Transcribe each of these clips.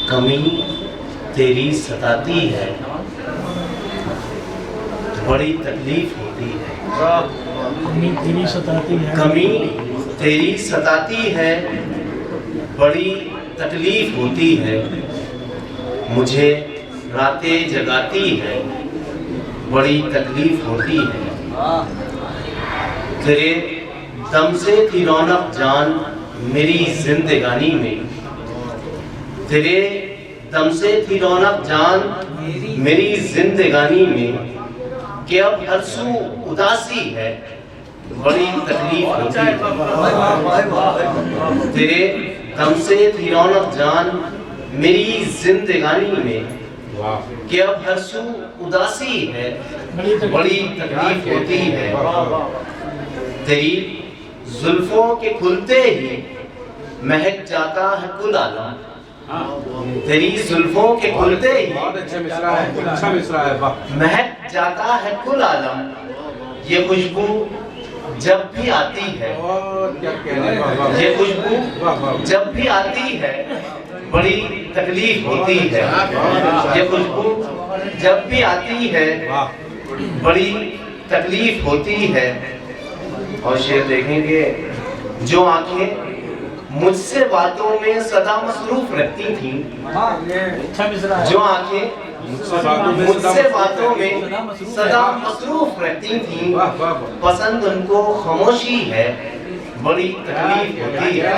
کمی تیری ستاتی ہے، بڑی تکلیف ہوتی ہے۔ کمی تیری ستاتی ہے، کمی تیری ستاتی ہے، بڑی تکلیف ہوتی ہے۔ مجھے راتیں جگاتی ہے، بڑی تکلیف ہوتی ہے۔ تیرے دم سے تھی رونق جان میری زندگانی میں، تیرے دم سے تھی رونق جان میری زندگانی میں، کہ اب ہر سو اداسی ہے، بڑی تکلیف ہوتی ہے۔ تیرے دم سے تھی رونق جان میری زندگانی میں، کہ اب ہر سو اداسی ہے، بڑی تکلیف ہوتی ہے۔ تیری زلفوں کے کھلتے ہی مہک جاتا ہے کل عالم، تیری زلفوں کے کھلتے ہی مہک جاتا ہے کل عالم۔ یہ خوشبو جب بھی آتی ہے، یہ خوشبو جب بھی آتی ہے، بڑی تکلیف ہوتی ہے۔ یہ خوشبو جب بھی آتی ہے، بڑی تکلیف ہوتی ہے۔ اور شعر دیکھیں گے، جو آنکھیں مجھ سے باتوں میں سدا مصروف رہتی تھیں، جو آنکھیں مجھ سے باتوں میں سدا مصروف رہتی تھیں، پسند ان کو خاموشی ہے، بڑی تکلیف ہوتی ہے۔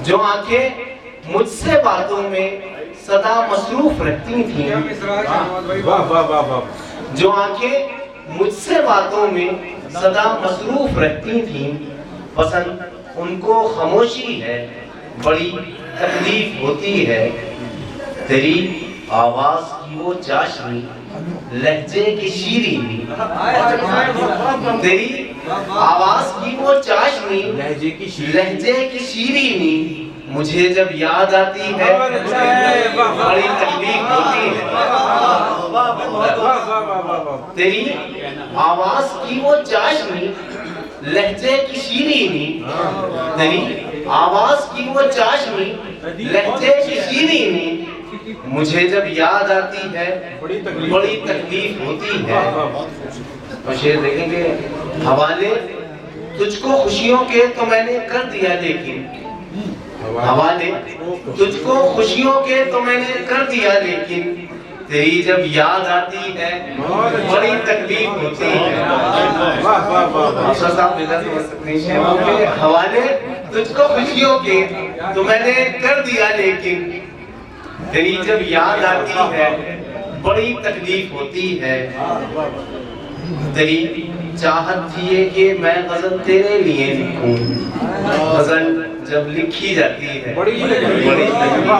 جو آنکھیں مجھ سے باتوں میں سدا مصروف رہتی تھیں، جو آنکھیں مجھ سے باتوں میں سدا مصروف رہتی تھیں، پسند ان کو خاموشی ہے، بڑی تکلیف ہوتی ہے۔ تیری آواز کی وہ چاشنی، لہجے کی شیرینی، تیری آواز کی وہ چاشنی، لہجے کی شیرینی، مجھے جب یاد آتی ہے، بڑی تکلیف ہوتی ہے۔ تیری آواز کی وہ چاشنی، لہجے کی شیرینی، تیری آواز کی وہ چاشنی، لہجے کی شیرینی، مجھے جب یاد آتی ہے، بڑی تکلیف ہوتی ہے۔ اور شعر دیکھیں گے، حوالے تجھ کو خوشیوں کے تو میں نے کر دیا، لیکن حوالے تجھ کو خوشیوں کے تو میں نے کر دیا، لیکن تیری جب یاد آتی ہے، بڑی تکلیف ہوتی ہے۔ حوالے تجھ کو خوشیوں کے تو میں نے کر دیا، لیکن تیری جب یاد آتی ہے، بڑی تکلیف ہوتی ہے۔ تیری چاہت تھی کہ میں غزل تیرے لیے لکھوں، غزل جب لکھی جاتی ہے، بڑی تکلیف